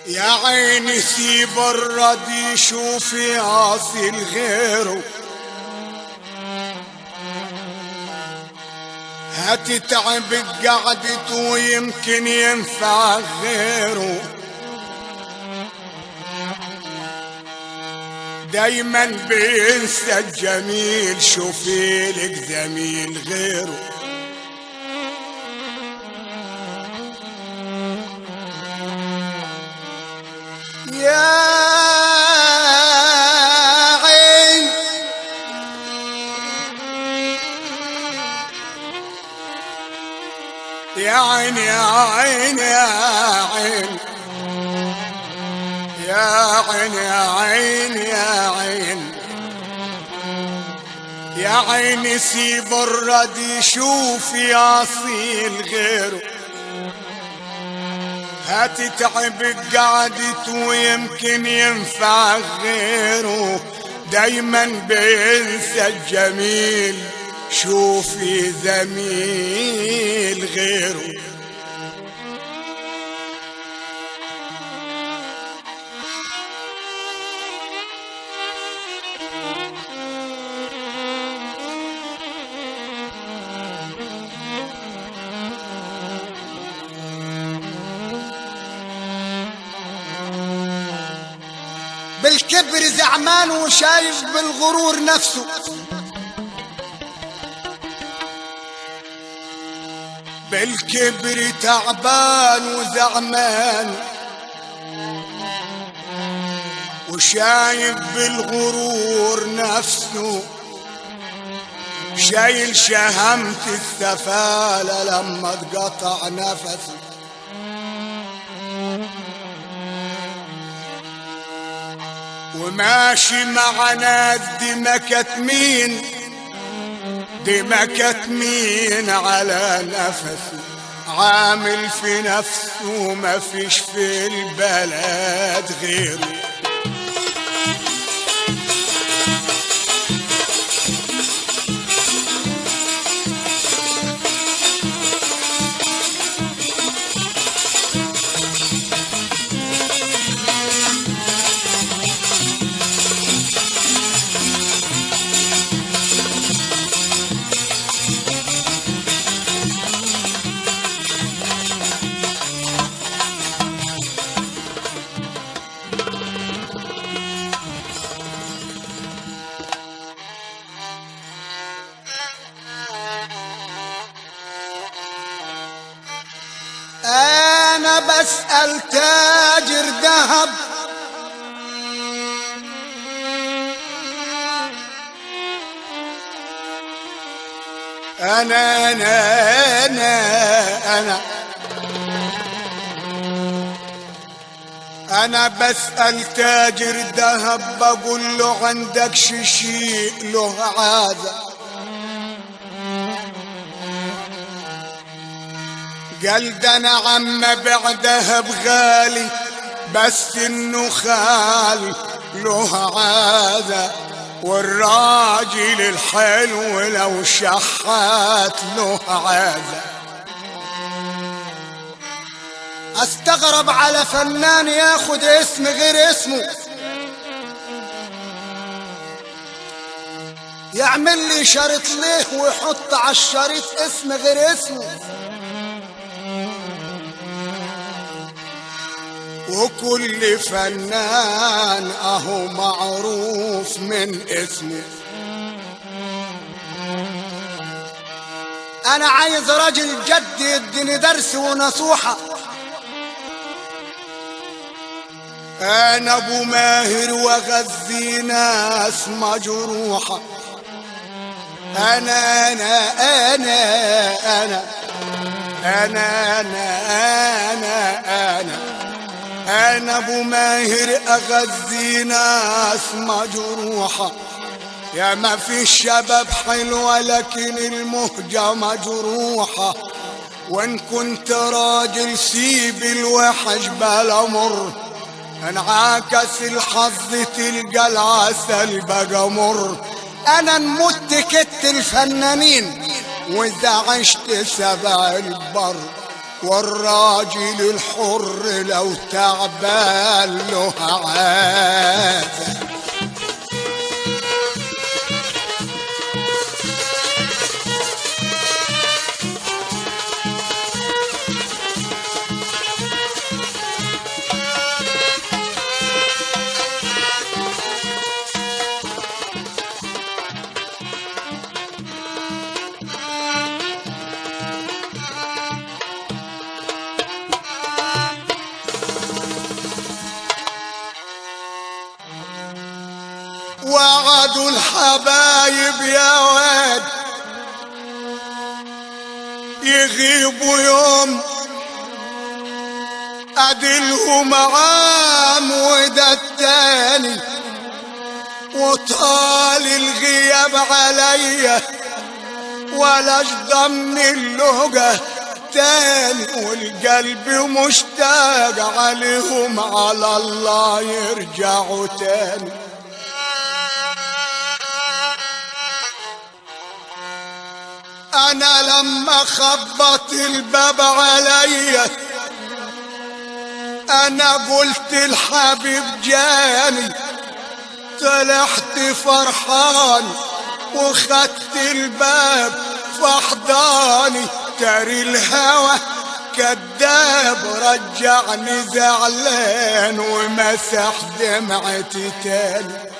يا عيني سيب الردي شوفي اصيل غيره، هتتعب قعدته ويمكن ينفع غيره. دايما بينسى الجميل شوفي لك زميل غيره. يا عين يا عين يا عين يا عين يا عين يا عين يا عين يا عين سيب الردي شوفي اصيل غيره، هتتعب قعدته ويمكن ينفع غيره. دايما بينسى الجميل شوفي زميل غيره. بالكبر زعمان وشايف بالغرور نفسه، بالكبر تعبان وزعمان وشايف بالغرور نفسه، شايل شهمة السفالة لما اتقطع نفسه. وماشي مع ناس دماء كاتمين دماء كاتمين على نفسه، عامل في نفسه ما فيش في البلد غيره. أنا بسأل تاجر ذهب أنا بسأل تاجر ذهب بقول له عندك شيء له عادة؟ قال ده انا عم بعدها بغالي بس انه خال له عادة، والراجل الحلو لو شحات له عادة. استغرب على فنان ياخد اسم غير اسمه، يعمل لي شريط ليه ويحط على الشريط اسم غير اسمه، وكل فنان اهو معروف من اسمه. انا عايز راجل جد يديني درس ونصوحة. انا ابو ماهر واغذي ناس مجروحة. انا انا انا انا انا انا انا انا أنا أبو ماهر أغذي ناس مجروحة. يا ما في الشباب حلوة لكن المهجة مجروحة، وإن كنت راجل سيب الوحش بلا مر، انعكس الحظ تلقى العسل بقى مر. أنا نمت كت الفنانين وإذا عشت سبع البر، والراجل الحر لو تعبان له عادة. وعدوا الحبايب يا واد يغيبوا يوم ادلهم عام وده التاني، وطال الغياب عليا ولاش ضمن اللهجة تاني، والقلب مشتاق عليهم على الله يرجعوا تاني. انا لما خبط الباب عليا انا قلت الحبيب جاني، طلعت فرحان وخدت الباب فحضاني، تاري الهوى كداب رجعني زعلان ومسح دمعتي تاني.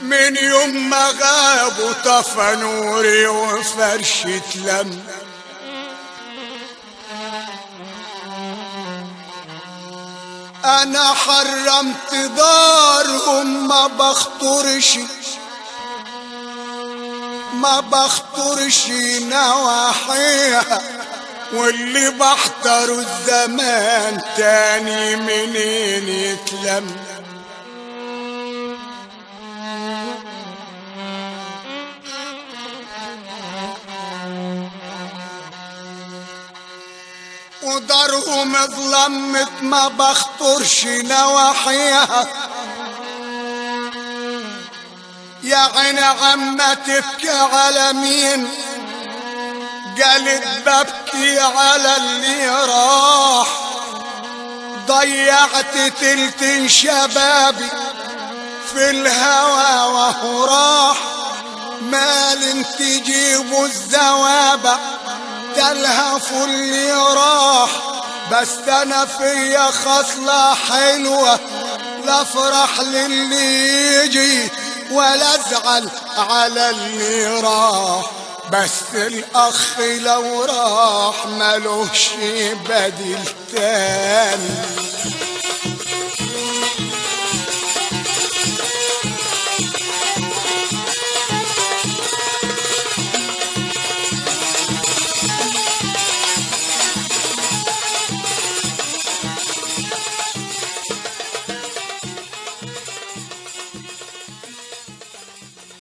من يوم ما غابوا طفى نوري وفرشة لم، انا حرمت دارهم ما بخطرش نواحيها، واللي بحضروا الزمان تاني منين يتلم. ودارهم ظلمت ما بخطرش نواحيها، يا عين عما تبكي على مين، قالت ببكي على اللي راح، ضيعت تلت شبابي في الهوى وهو راح، مال تجيبوا الزوابع تلهفوا اللي راح، بس انا فيا خصلة حلوة لا افرح للي يجي ولا ازعل على اللي راح، بس الاخ لو راح ملوش بديل تاني.